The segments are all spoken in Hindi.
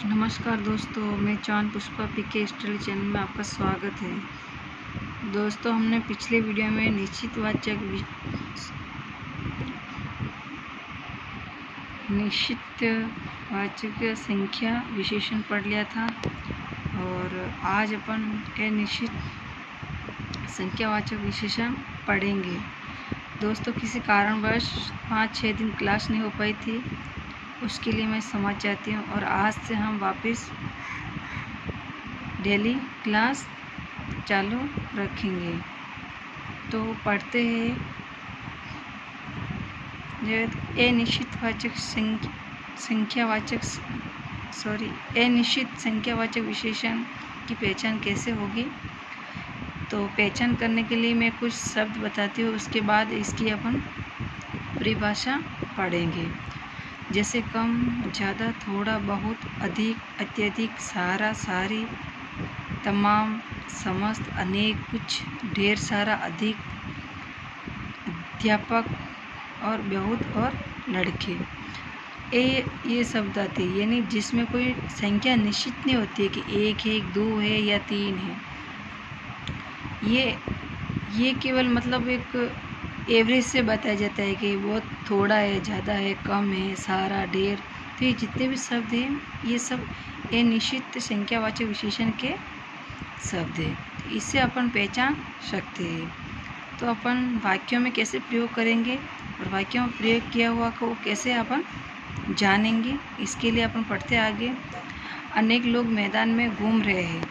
नमस्कार दोस्तों, मैं चांद पुष्पा पीके स्टडी चैनल में आपका स्वागत है। दोस्तों, हमने पिछले वीडियो में निश्चितवाचक संख्या विशेषण पढ़ लिया था और आज अपन अनिश्चित संख्यावाचक विशेषण पढ़ेंगे। दोस्तों, किसी कारणवश 5-6 दिन क्लास नहीं हो पाई थी, उसके लिए मैं क्षमा चाहती हूँ और आज से हम वापस डेली क्लास चालू रखेंगे। तो पढ़ते हैं अनिश्चित संख्यावाचक विशेषण की पहचान कैसे होगी। तो पहचान करने के लिए मैं कुछ शब्द बताती हूँ, उसके बाद इसकी अपन परिभाषा पढ़ेंगे। जैसे कम, ज़्यादा, थोड़ा, बहुत, अधिक, अत्यधिक, सारा, सारी, तमाम, समस्त, अनेक, कुछ, ढेर सारा, अधिक, अध्यापक और बहुत और लड़के। ये शब्द आते हैं, यानी जिसमें कोई संख्या निश्चित नहीं होती है कि 1 है, 2 है या 3 है। ये केवल मतलब एक एवरेज से बताया जाता है कि बहुत थोड़ा है, ज़्यादा है, कम है, सारा, ढेर। तो ये जितने भी शब्द हैं, ये सब अनिश्चित संख्यावाचक विशेषण के शब्द हैं। इससे अपन पहचान सकते हैं। तो अपन वाक्यों में कैसे प्रयोग करेंगे और वाक्यों में प्रयोग किया हुआ को कैसे अपन जानेंगे, इसके लिए अपन पढ़ते आगे। अनेक लोग मैदान में घूम रहे हैं।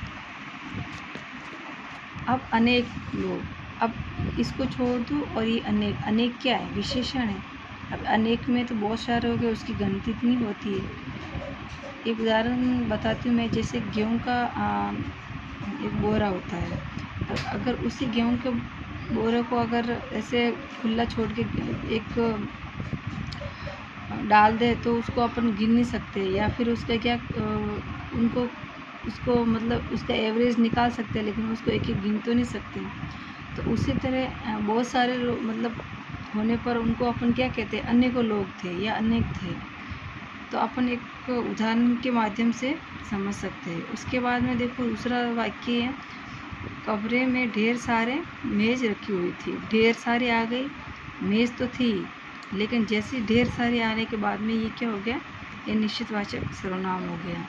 अब अनेक लोग, अब इसको छोड़ दो और ये अनेक क्या है? विशेषण है। अब अनेक में तो बहुत सारे हो गए, उसकी गिनती इतनी होती है। एक उदाहरण बताती हूँ मैं। जैसे गेहूँ का एक बोरा होता है, तो अगर उसी गेहूँ के बोरे को अगर ऐसे खुला छोड़ के एक डाल दे तो उसको अपन गिन नहीं सकते, या फिर उसका क्या उसको मतलब उसका एवरेज निकाल सकते हैं, लेकिन उसको एक एक गिन तो नहीं सकते। तो उसी तरह बहुत सारे लोग मतलब होने पर उनको अपन क्या कहते हैं? अनेकों लोग थे या अनेक थे। तो अपन एक उदाहरण के माध्यम से समझ सकते हैं। उसके बाद में देखो, दूसरा वाक्य है, कमरे में ढेर सारे मेज़ रखी हुई थी। ढेर सारी आ गई, मेज़ तो थी, लेकिन जैसे ढेर सारे आने के बाद में ये क्या हो गया? ये निश्चितवाचक सर्वनाम हो गया।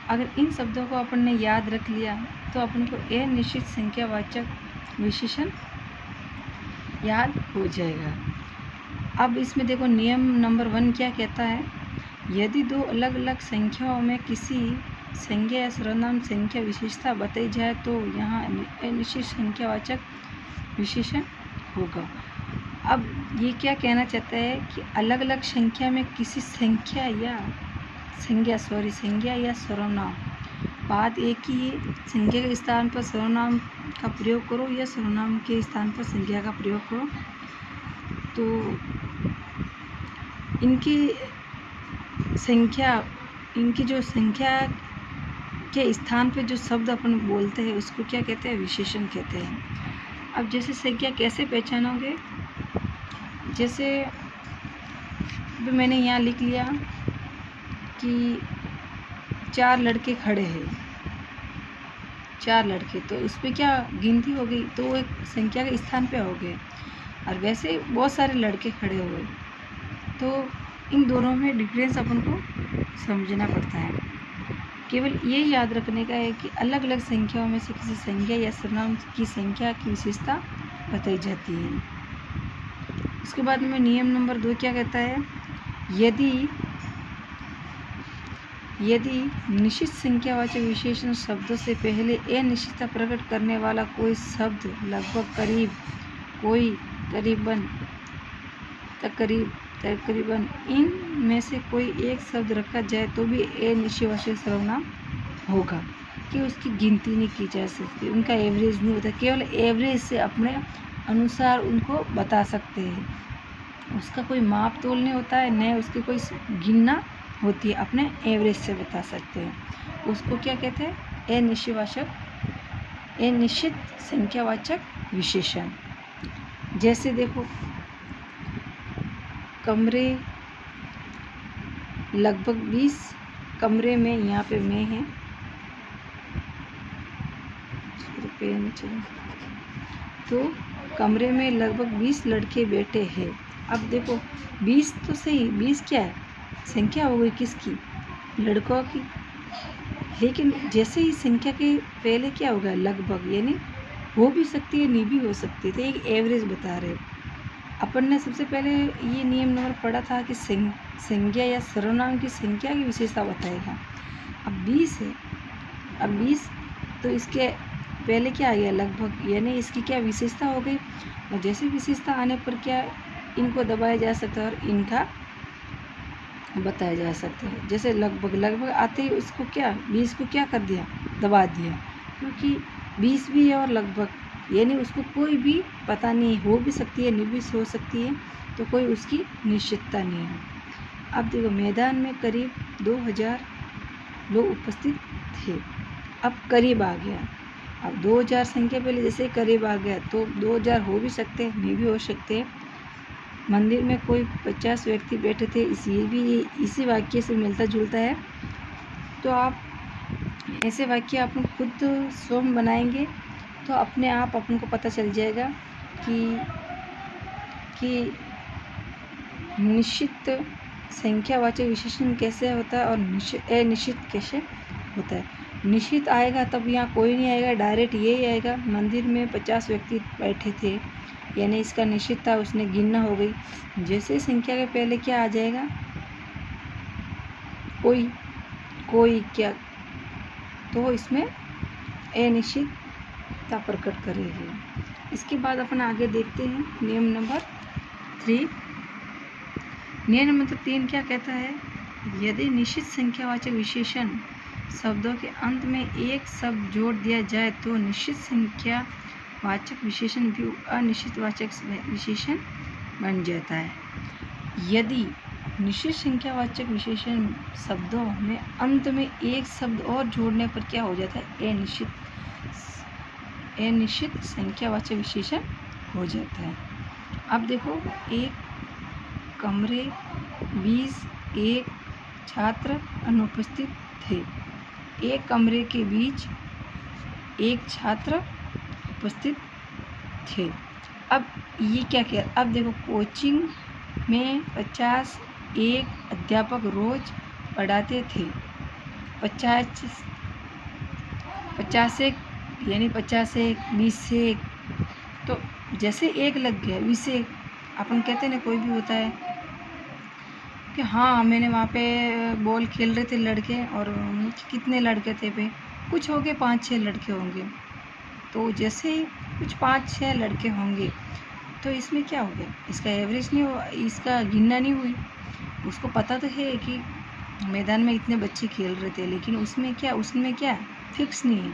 अगर इन शब्दों को अपन ने याद रख लिया तो अपन को अनिश्चित संख्यावाचक विशेषण याद हो जाएगा। अब इसमें देखो, नियम नंबर 1 क्या कहता है? यदि दो अलग अलग संख्याओं में किसी संज्ञा या सर्वनाम संख्या विशेषता बताई जाए तो यहाँ अनिश्चित संख्यावाचक विशेषण होगा। अब ये क्या कहना चाहता है कि अलग अलग संख्या में किसी संज्ञा या सर्वनाम, बात एक ही है। संज्ञा के स्थान पर सर्वनाम का प्रयोग करो या सर्वनाम के स्थान पर संज्ञा का प्रयोग करो। तो इनकी जो संख्या के स्थान पे जो शब्द अपन बोलते हैं उसको क्या कहते हैं? विशेषण कहते हैं। अब जैसे संख्या कैसे पहचानोगे? जैसे भी मैंने यहाँ लिख लिया कि 4 लड़के खड़े हैं, 4 लड़के, तो उस पर क्या गिनती हो गई? तो एक संख्या के स्थान पे हो गए। और वैसे बहुत सारे लड़के खड़े हुए, तो इन दोनों में डिफरेंस अपन को समझना पड़ता है। केवल ये याद रखने का है कि अलग अलग संख्याओं में से किसी संज्ञा या सर्वनाम की संख्या की विशेषता बताई जाती है। उसके बाद में नियम नंबर 2 क्या कहता है? यदि निश्चित संख्यावाचक विशेषण शब्दों से पहले अनिश्चितता प्रकट करने वाला कोई शब्द लगभग, करीब, कोई, करीबन, तकरीबन इन में से कोई एक शब्द रखा जाए तो भी अनिश्चितवाचक सर्वनाम होगा, कि उसकी गिनती नहीं की जा सकती, उनका एवरेज नहीं होता। केवल एवरेज से अपने अनुसार उनको बता सकते हैं। उसका कोई माप तोल नहीं होता है, न उसकी कोई गिनना होती है, अपने एवरेज से बता सकते हैं। उसको क्या कहते हैं? अनिश्चित संख्यावाचक विशेषण। जैसे देखो, कमरे लगभग 20 कमरे में, यहाँ पे में है, पेन चाहिए, तो कमरे में लगभग 20 लड़के बैठे हैं। अब देखो 20 तो सही, 20 क्या है, संख्या हो गई किसकी, लड़कों की, लेकिन जैसे ही संख्या के पहले क्या होगा, लगभग, यानी हो भी सकती है, नहीं भी हो सकती है, तो एक एवरेज बता रहे। अपन ने सबसे पहले ये नियम नंबर पढ़ा था कि संज्ञा या सर्वनाम की संख्या की विशेषता बताएगा। अब 20 है, अब 20 तो इसके पहले क्या आ गया, लगभग, यानी इसकी क्या विशेषता हो गई, और जैसे विशेषता आने पर क्या इनको दबाया जा सकता है और इनका बताया जा सकता है। जैसे लगभग आते ही उसको क्या 20 को क्या कर दिया, दबा दिया, क्योंकि 20 भी है और लगभग, यानी उसको कोई भी पता नहीं, हो भी सकती है, नहीं भी हो सकती है, तो कोई उसकी निश्चितता नहीं है। अब देखो मैदान में करीब 2000 लोग उपस्थित थे। अब करीब आ गया, अब 2000 संख्या पहले जैसे करीब आ गया तो 2000 हो भी सकते हैं, नहीं भी हो सकते हैं। मंदिर में कोई 50 व्यक्ति बैठे थे, ये भी इसी वाक्य से मिलता जुलता है। तो आप ऐसे वाक्य अपन खुद स्वयं बनाएंगे तो अपने आप अपन को पता चल जाएगा कि निश्चित संख्यावाचक विशेषण कैसे होता है और अनिश्चित कैसे होता है। निश्चित आएगा तब यहाँ कोई नहीं आएगा, डायरेक्ट यही आएगा, मंदिर में 50 व्यक्ति बैठे थे, यानी इसका निश्चित था, उसने गिनना हो गई। जैसे संख्या के पहले क्या आ जाएगा, कोई क्या, तो इसमें अनिश्चितता प्रकट करेगी। इसके बाद अपन आगे देखते हैं नियम नंबर 3। नियम नंबर 3 क्या कहता है, यदि निश्चित संख्यावाचक विशेषण शब्दों के अंत में एक शब्द जोड़ दिया जाए तो निश्चित संख्यावाचक विशेषण भी अनिश्चितवाचक विशेषण बन जाता है। यदि निश्चित संख्यावाचक विशेषण शब्दों में अंत में एक शब्द और जोड़ने पर क्या हो जाता है, अनिश्चित संख्यावाचक विशेषण हो जाता है। अब देखो एक कमरे 20 एक छात्र अनुपस्थित थे। एक कमरे के बीच एक छात्र उपस्थित थे। अब ये क्या किया, अब देखो कोचिंग में 50 एक अध्यापक रोज पढ़ाते थे। 50 एक यानी 50 एक 20 एक, तो जैसे एक लग गया 20 एक, अपन कहते हैं ना कोई भी होता है कि हाँ मैंने वहाँ पे बॉल खेल रहे थे लड़के, और कितने लड़के थे पे, कुछ हो गए 5-6 लड़के होंगे, तो जैसे कुछ 5-6 लड़के होंगे तो इसमें क्या हो गया, इसका एवरेज नहीं हुआ, इसका गिनना नहीं हुई। उसको पता तो है कि मैदान में इतने बच्चे खेल रहे थे, लेकिन उसमें क्या फिक्स नहीं है,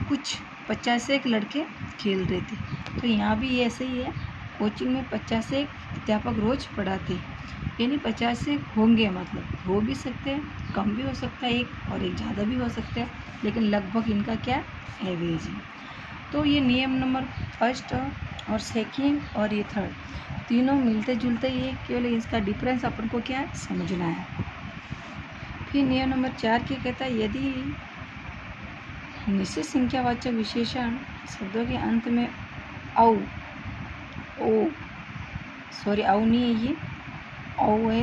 कुछ 50 एक लड़के खेल रहे थे। तो यहाँ भी ऐसे ही है, कोचिंग में 50 एक अध्यापक रोज पढ़ाते, यानी 50 एक होंगे, मतलब हो भी सकते हैं, कम भी हो सकता है एक, और एक ज़्यादा भी हो सकता है, लेकिन लगभग इनका क्या एवरेज है। तो ये नियम नंबर 1 और 2 और ये 3 तीनों मिलते जुलते ही है, केवल इसका डिफरेंस अपन को क्या समझना है। फिर नियम नंबर 4 क्या कहता है, यदि निश्चित संख्यावाचक विशेषण शब्दों के अंत में औ नहीं है, ये औ है,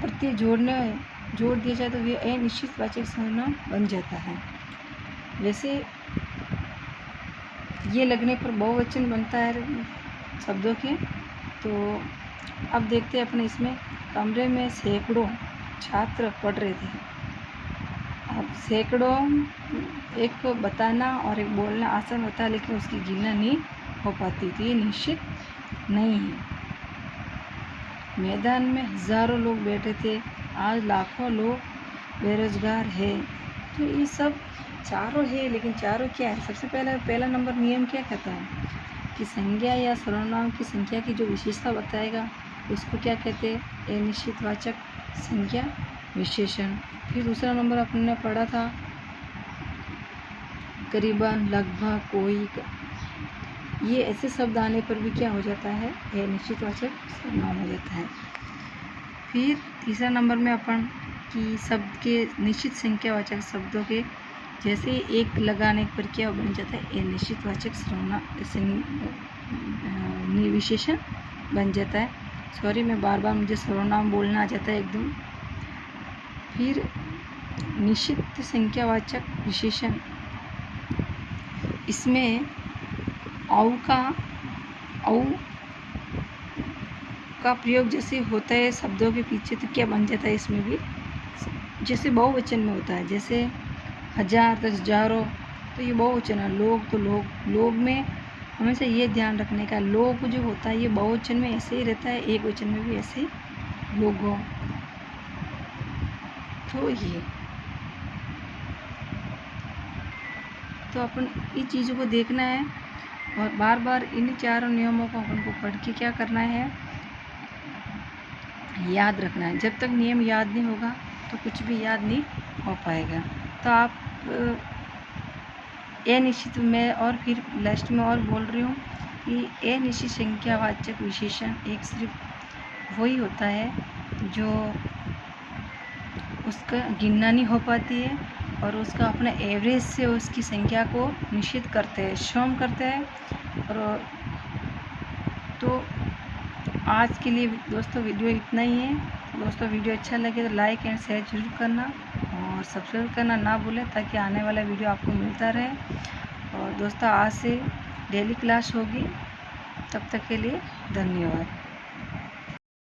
प्रत्यय जोड़ दिया जाए तो ये अनिश्चितवाचक सर्वनाम बन जाता है। जैसे ये लगने पर बहुवचन बनता है शब्दों के। तो अब देखते हैं अपने इसमें, कमरे में सैकड़ों छात्र पढ़ रहे थे। अब सैकड़ों एक बताना और एक बोलना आसान होता है, लेकिन उसकी गिनना नहीं हो पाती, तो ये निश्चित नहीं है। मैदान में हज़ारों लोग बैठे थे, आज लाखों लोग बेरोजगार है। तो ये सब चारों है, लेकिन चारों क्या है, सबसे पहला नंबर नियम क्या कहता है कि संज्ञा या सर्वनाम की संख्या की जो विशेषता बताएगा उसको क्या कहते हैं, अनिश्चितवाचक संख्या विशेषण। फिर दूसरा नंबर अपने पढ़ा था करीबन, लगभग, कोई, ये ऐसे शब्द आने पर भी क्या हो जाता है, अनिश्चितवाचक सर्वनाम हो जाता है। फिर तीसरा नंबर में अपन कि शब्द के निश्चित संख्यावाचक शब्दों के जैसे एक लगाने पर क्या बन जाता है, ये निश्चितवाचक विशेषण बन जाता है। सॉरी, मैं बार बार मुझे सर्वनाम बोलना आ जाता है एकदम। फिर निश्चित संख्यावाचक विशेषण, इसमें औ का प्रयोग जैसे होता है शब्दों के पीछे, तो क्या बन जाता है इसमें भी, जैसे बहुवचन में होता है, जैसे हजार तो हजारों, तो ये बहुवचन है। लोग तो लोग में हमेशा ये ध्यान रखने का, लोग जो होता है ये बहुवचन में ऐसे ही रहता है, एक वचन में भी ऐसे ही लोगों। तो ये तो अपन इन चीज़ों को देखना है और बार बार इन चारों नियमों को अपन को पढ़ के क्या करना है, याद रखना है। जब तक नियम याद नहीं होगा तो कुछ भी याद नहीं हो पाएगा। तो आप अनिश्चित में, और फिर लास्ट में और बोल रही हूँ कि अनिश्चित संख्यावाचक विशेषण एक सिर्फ वही होता है जो उसका गिनना नहीं हो पाती है और उसका अपने एवरेज से उसकी संख्या को निश्चित करते हैं, सम करते हैं। और तो आज के लिए दोस्तों वीडियो इतना ही है। दोस्तों वीडियो अच्छा लगे तो लाइक एंड शेयर जरूर करना और सब्सक्राइब करना ना भूलें, ताकि आने वाला वीडियो आपको मिलता रहे। और दोस्तों आज से डेली क्लास होगी, तब तक के लिए धन्यवाद।